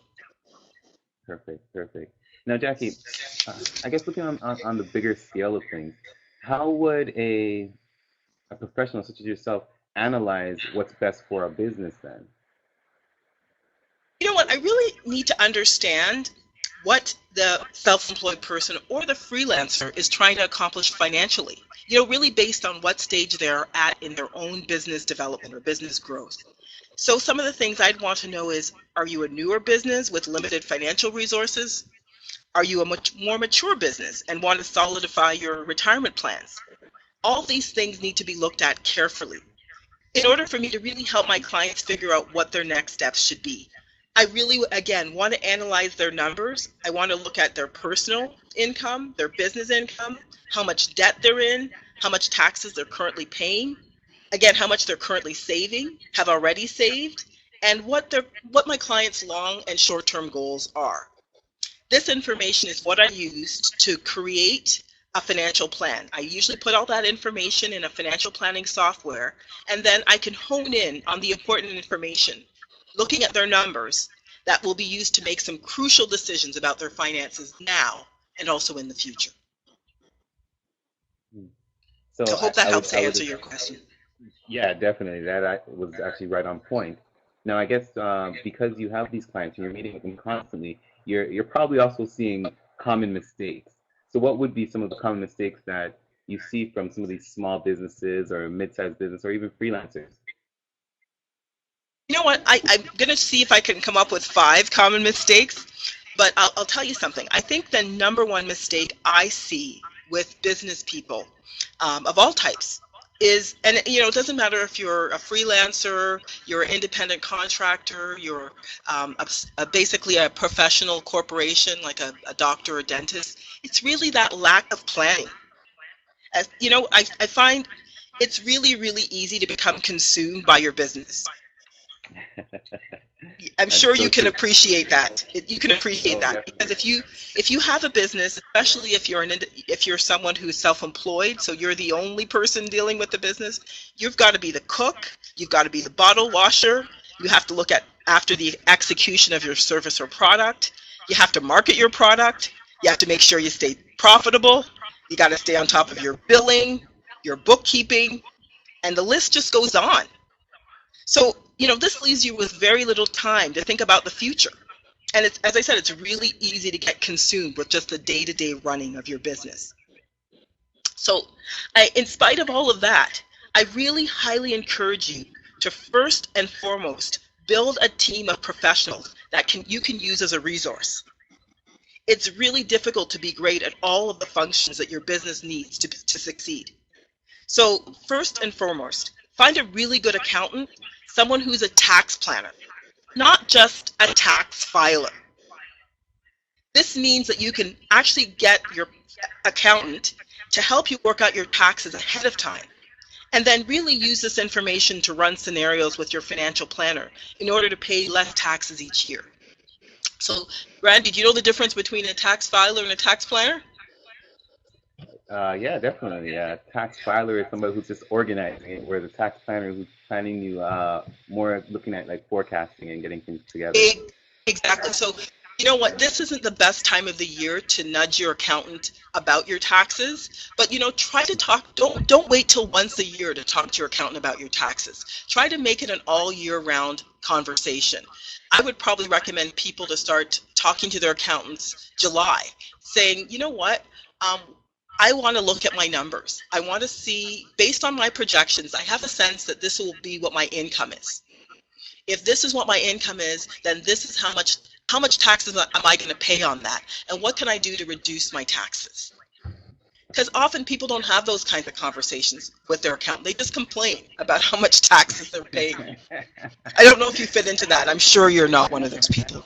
Perfect. Now, Jackie, I guess looking on the bigger scale of things, how would a professional such as yourself analyze what's best for a business then? You know what? I really need to understand what the self-employed person or the freelancer is trying to accomplish financially, really based on what stage they're at in their own business development or business growth. So some of the things I'd want to know is, are you a newer business with limited financial resources? Are you a much more mature business and want to solidify your retirement plans? All these things need to be looked at carefully in order for me to really help my clients figure out what their next steps should be. I really, again, want to analyze their numbers. I want to look at their personal income, their business income, how much debt they're in, how much taxes they're currently paying, again, how much they're currently saving, have already saved, and what my clients' long and short-term goals are. This information is what I used to create a financial plan. I usually put all that information in a financial planning software, and then I can hone in on the important information, looking at their numbers that will be used to make some crucial decisions about their finances now and also in the future. So I hope that helps to answer your question. Yeah, definitely. Was actually right on point. Now, I guess because you have these clients and you're meeting with them constantly, you're probably also seeing common mistakes. So, what would be some of the common mistakes that you see from some of these small businesses or mid-sized business or even freelancers? You know what? I'm going to see if I can come up with 5 common mistakes, but I'll tell you something. I think the number one mistake I see with business people of all types is, and it doesn't matter if you're a freelancer, you're an independent contractor, you're basically a professional corporation like a doctor or dentist, it's really that lack of planning. As you know, I find it's really, really easy to become consumed by your business. I'm That is sure so you can true. appreciate that. You can appreciate Oh, that because definitely. if you have a business, especially if you're someone who's self-employed, so you're the only person dealing with the business, you've got to be the cook, you've got to be the bottle washer, you have to look at after the execution of your service or product, you have to market your product, you have to make sure you stay profitable, you got to stay on top of your billing, your bookkeeping, and the list just goes on. So, this leaves you with very little time to think about the future. And it's, as I said, it's really easy to get consumed with just the day-to-day running of your business. So, in spite of all of that, I really highly encourage you to first and foremost build a team of professionals that you can use as a resource. It's really difficult to be great at all of the functions that your business needs to succeed. So first and foremost, find a really good accountant, someone who's a tax planner, not just a tax filer. This means that you can actually get your accountant to help you work out your taxes ahead of time, and then really use this information to run scenarios with your financial planner in order to pay less taxes each year. So, Randy, do you know the difference between a tax filer and a tax planner? Yeah, definitely. Yeah, tax filer is somebody who's just organizing it, where the tax planner who's planning you more looking at like forecasting and getting things together. E- Exactly. So, you know what? This isn't the best time of the year to nudge your accountant about your taxes, but try to talk. Don't wait till once a year to talk to your accountant about your taxes. Try to make it an all year round conversation. I would probably recommend people to start talking to their accountants July, saying, you know what? Um, I want to look at my numbers. I want to see, based on my projections, I have a sense that this will be what my income is. If this is what my income is, then this is how much taxes am I going to pay on that? And what can I do to reduce my taxes? Because often people don't have those kinds of conversations with their accountant. They just complain about how much taxes they're paying. I don't know if you fit into that. I'm sure you're not one of those people.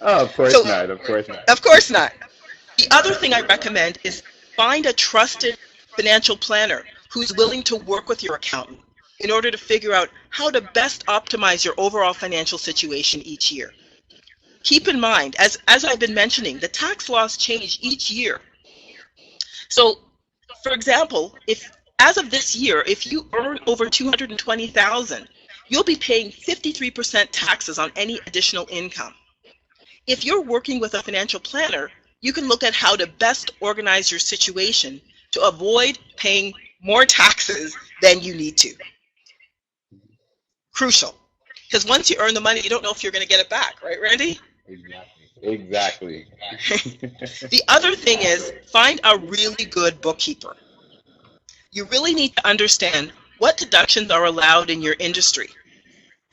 Oh, of course So, not. Of course not. of course not. The other thing I recommend is find a trusted financial planner who's willing to work with your accountant in order to figure out how to best optimize your overall financial situation each year. Keep in mind, as I've been mentioning, the tax laws change each year. So, for example, if as of this year, if you earn over 220,000, you'll be paying 53% taxes on any additional income. If you're working with a financial planner, you can look at how to best organize your situation to avoid paying more taxes than you need to. Crucial. Because once you earn the money, you don't know if you're going to get it back, right, Randy? Exactly. Exactly. The other thing is find a really good bookkeeper. You really need to understand what deductions are allowed in your industry.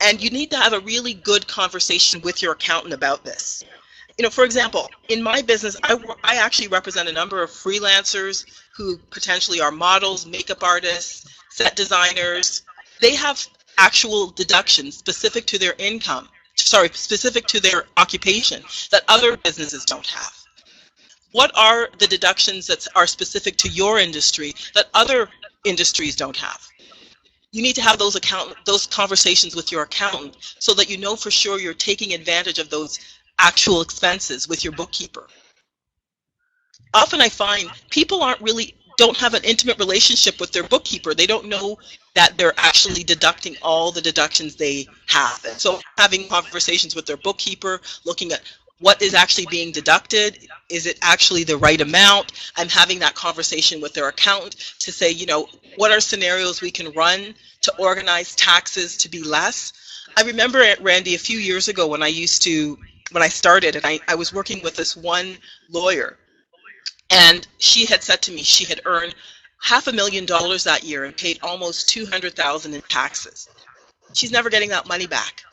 And you need to have a really good conversation with your accountant about this. For example, in my business, I actually represent a number of freelancers who potentially are models, makeup artists, set designers. They have actual deductions specific to their income, sorry, specific to their occupation that other businesses don't have. What are the deductions that are specific to your industry that other industries don't have? You need to have those conversations with your accountant so that you know for sure you're taking advantage of those actual expenses with your bookkeeper. Often I find people don't have an intimate relationship with their bookkeeper. They don't know that they're actually deducting all the deductions they have. And so having conversations with their bookkeeper, looking at what is actually being deducted. Is it actually the right amount? I'm having that conversation with their accountant to say, what are scenarios we can run to organize taxes to be less. I remember, Randy, a few years ago when I started, and I was working with this one lawyer, and she had said to me she had earned $500,000 that year and paid almost $200,000 in taxes. She's never getting that money back.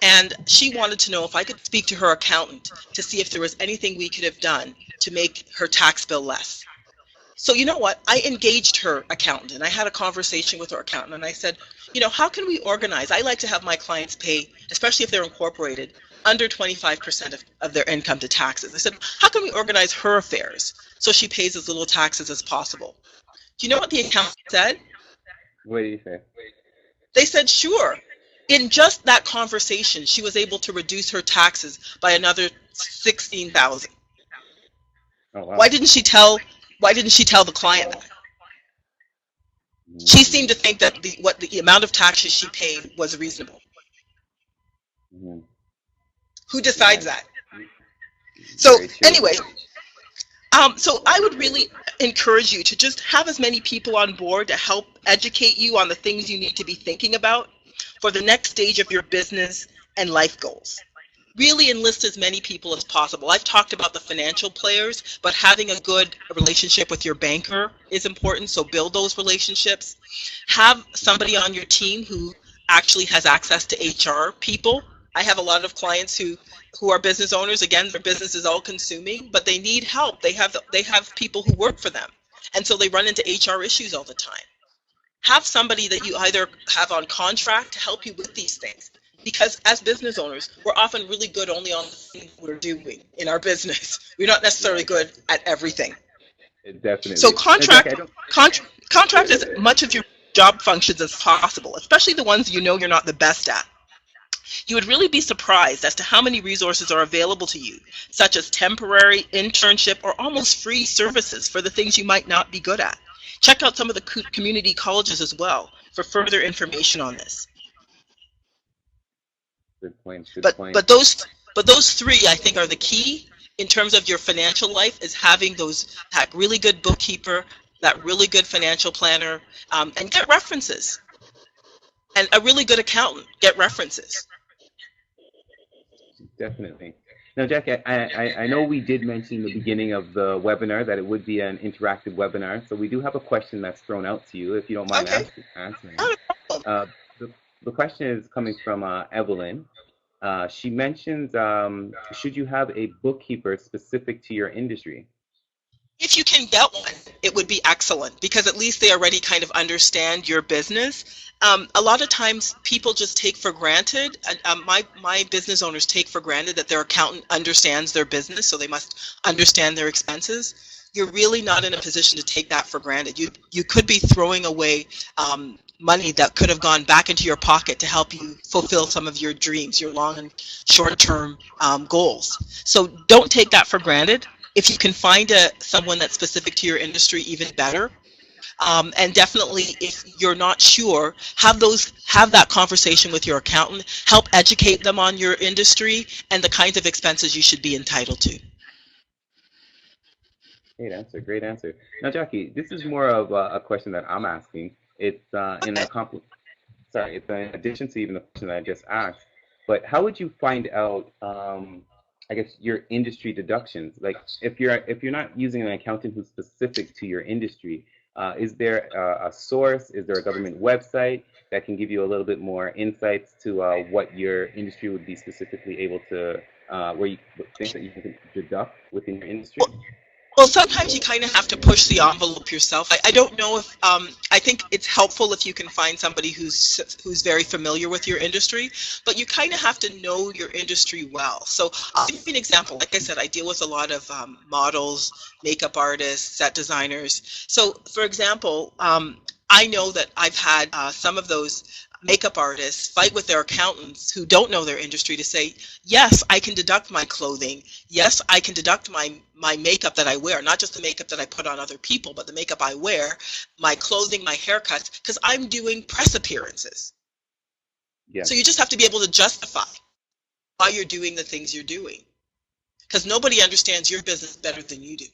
And she wanted to know if I could speak to her accountant to see if there was anything we could have done to make her tax bill less. So you know what? I engaged her accountant, and I had a conversation with her accountant, and I said, how can we organize? I like to have my clients pay, especially if they're incorporated, under 25% of their income to taxes. I said, how can we organize her affairs so she pays as little taxes as possible? Do you know what the accountant said? What do you say? They said, sure. In just that conversation, she was able to reduce her taxes by another $16,000. Oh, wow. Why didn't she tell the client that? She seemed to think that the amount of taxes she paid was reasonable. Mm-hmm. Who decides that? So anyway, so I would really encourage you to just have as many people on board to help educate you on the things you need to be thinking about for the next stage of your business and life goals. Really enlist as many people as possible. I've talked about the financial players, but having a good relationship with your banker is important, so build those relationships. Have somebody on your team who actually has access to HR people. I have a lot of clients who are business owners. Again, their business is all consuming, but they need help. They have people who work for them, and so they run into HR issues all the time. Have somebody that you either have on contract to help you with these things. Because as business owners, we're often really good only on the things we're doing in our business. We're not necessarily good at everything. Definitely. So contract as much of your job functions as possible, especially the ones you're not the best at. You would really be surprised as to how many resources are available to you, such as temporary, internship, or almost free services for the things you might not be good at. Check out some of the community colleges as well for further information on this. Good point. But those three, I think, are the key in terms of your financial life, is having that really good bookkeeper, that really good financial planner, and get references. And a really good accountant, get references. Definitely. Now, Jackie, I know we did mention in the beginning of the webinar that it would be an interactive webinar, so we do have a question that's thrown out to you, if you don't mind answering. The question is coming from Evelyn. She mentions, should you have a bookkeeper specific to your industry? If you can get one, it would be excellent, because at least they already kind of understand your business. A lot of times people just take for granted, my business owners take for granted that their accountant understands their business, so they must understand their expenses. You're really not in a position to take that for granted. You could be throwing away money that could have gone back into your pocket to help you fulfill some of your dreams, your long and short-term goals. So don't take that for granted. If you can find someone that's specific to your industry, even better. And definitely, if you're not sure, have that conversation with your accountant. Help educate them on your industry and the kinds of expenses you should be entitled to. Great answer. Now, Jackie, this is more of a question that I'm asking. It's in addition to even the question that I just asked. But how would you find out, I guess, your industry deductions? Like, if you're not using an accountant who's specific to your industry, is there a source? Is there a government website that can give you a little bit more insights to what your industry would be specifically able to, where you think that you can deduct within your industry? Well, sometimes you kind of have to push the envelope yourself. I don't know if, I think it's helpful if you can find somebody who's very familiar with your industry, but you kind of have to know your industry well. So I'll give you an example. Like I said, I deal with a lot of models, makeup artists, set designers. So for example, I know that I've had some of those makeup artists fight with their accountants who don't know their industry to say, yes, I can deduct my clothing. Yes, I can deduct my makeup that I wear, not just the makeup that I put on other people, but the makeup I wear, my clothing, my haircuts, because I'm doing press appearances. Yeah. So you just have to be able to justify why you're doing the things you're doing. because nobody understands your business better than you do.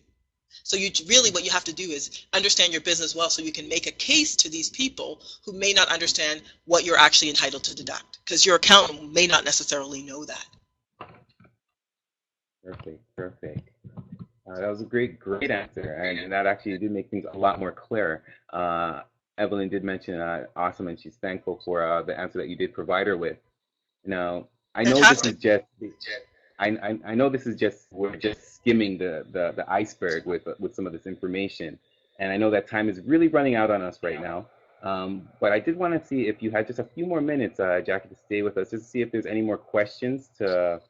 So you really, what you have to do is understand your business well so you can make a case to these people who may not understand what you're actually entitled to deduct, because your accountant may not necessarily know that. Perfect, perfect. That was a great answer, and that actually did make things a lot more clear. Evelyn did mention awesome, and she's thankful for the answer that you did provide her with. Now, I know this is Fantastic. just, I know this is just, we're just skimming the iceberg with some of this information, and I know that time is really running out on us right now. But I did want to see if you had just a few more minutes, Jackie, to stay with us, just to see if there's any more questions to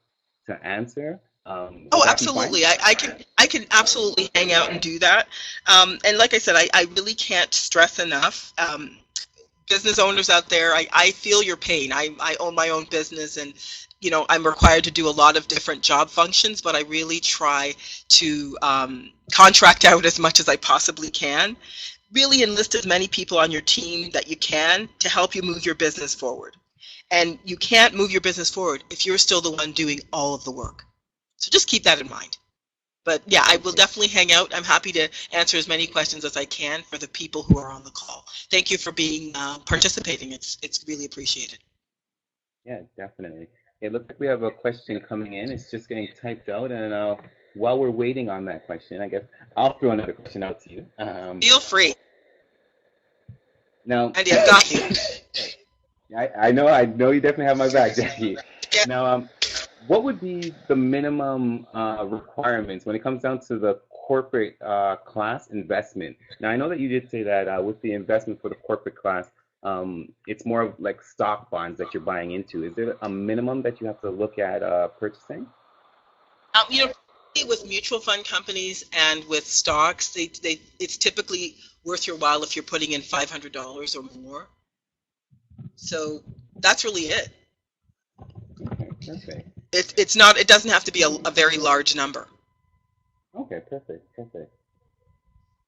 answer. Would Oh, that be fine? absolutely. I can absolutely hang out and do that. And like I said, I really can't stress enough. Business owners out there, I feel your pain. I own my own business, and I'm required to do a lot of different job functions, but I really try to contract out as much as I possibly can. Really enlist as many people on your team that you can to help you move your business forward. And you can't move your business forward if you're still the one doing all of the work. So just keep that in mind. But yeah, I will Okay. definitely hang out. I'm happy to answer as many questions as I can for the people who are on the call. Thank you for being participating. It's really appreciated. Yeah, definitely. It looks like we have a question coming in. It's just getting typed out, and while we're waiting on that question, I guess I'll throw another question out to you. Feel free. Now, Andy, I've got you. I know you definitely have my back, Jackie. Yeah. Now, what would be the minimum requirements when it comes down to the corporate class investment? Now, I know that you did say that with the investment for the corporate class, it's more of like stock bonds that you're buying into. Is there a minimum that you have to look at purchasing? You know, with mutual fund companies and with stocks, it's typically worth your while if you're putting in $500 or more. So that's really it. Okay, perfect. It's not. It doesn't have to be a very large number. Okay, perfect, perfect.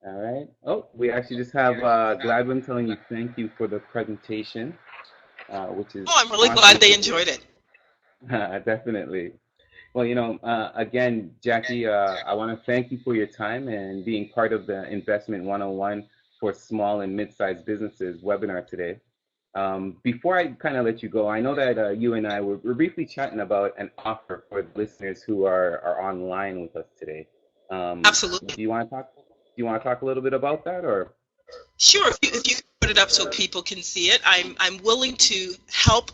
All right. Oh, we actually just have Gladwin telling you thank you for the presentation, which is Oh, I'm really awesome glad they to hear. enjoyed it. Definitely. Well, again, Jackie, I want to thank you for your time and being part of the Investment 101 for Small and Mid-Sized Businesses webinar today. Before I kind of let you go, I know that you and I were briefly chatting about an offer for the listeners who are online with us today. Absolutely. Do you want to talk? Do you want to talk a little bit about that, or? Sure, if you can put it up so people can see it, I'm willing to help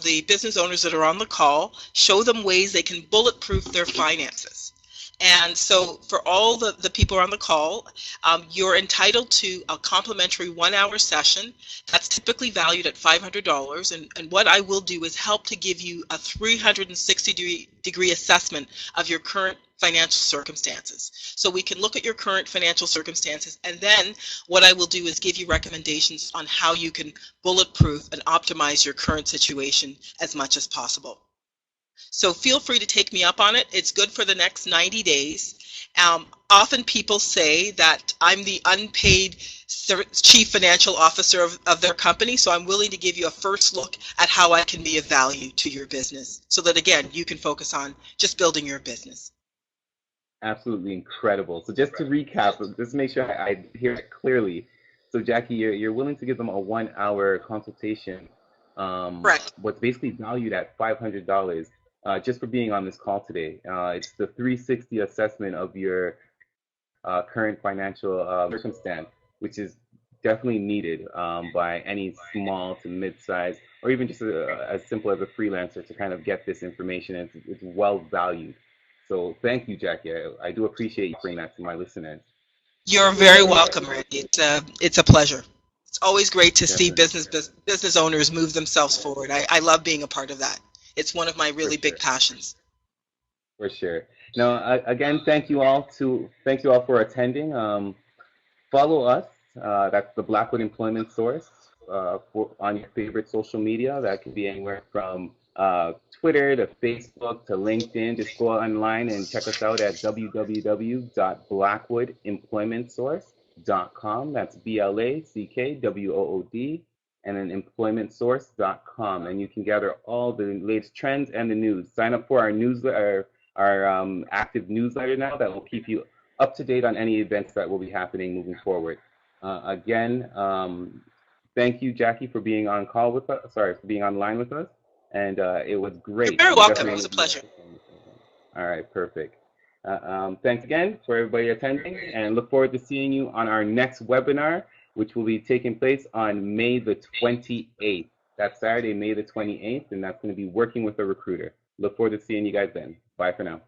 the business owners that are on the call, show them ways they can bulletproof their finances. And so for all the people on the call, you're entitled to a complimentary 1-hour session that's typically valued at $500. And what I will do is help to give you a 360-degree assessment of your current financial circumstances. So we can look at your current financial circumstances, and then what I will do is give you recommendations on how you can bulletproof and optimize your current situation as much as possible. So feel free to take me up on it. It's good for the next 90 days. Often people say that I'm the unpaid chief financial officer of their company, so I'm willing to give you a first look at how I can be of value to your business so that, again, you can focus on just building your business. Absolutely incredible. So just to recap, just to make sure I hear it clearly. So Jackie, you're willing to give them a 1-hour consultation, Correct. what's basically valued at $500, just for being on this call today. It's the 360 assessment of your current financial circumstance, which is definitely needed by any small to mid-size, or even just as simple as a freelancer to kind of get this information. It's well valued. So thank you, Jackie. I do appreciate you bringing that to my listeners. You're very welcome, Randy. It's a pleasure. It's always great to see Definitely, business owners move themselves forward. I love being a part of that. It's one of my for really big sure, passions. for sure. Now, again, thank you all for attending. Follow us. That's the Blackwood Employment Source on your favorite social media. That could be anywhere from Twitter to Facebook to LinkedIn. Just go online and check us out at www.blackwoodemploymentsource.com. That's BLACKWOOD and then employmentsource.com. And you can gather all the latest trends and the news. Sign up for our newsletter, active newsletter now that will keep you up to date on any events that will be happening moving forward. Again, thank you, Jackie, for being on call with us. Sorry, for being online with us, and it was great. You're very welcome. It was a pleasure. All right, perfect. Thanks again for everybody attending, and look forward to seeing you on our next webinar, which will be taking place on May the 28th. That's Saturday, May the 28th, and that's going to be working with a recruiter. Look forward to seeing you guys then. Bye for now.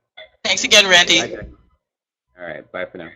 Thanks again, Randy. All right, bye for now.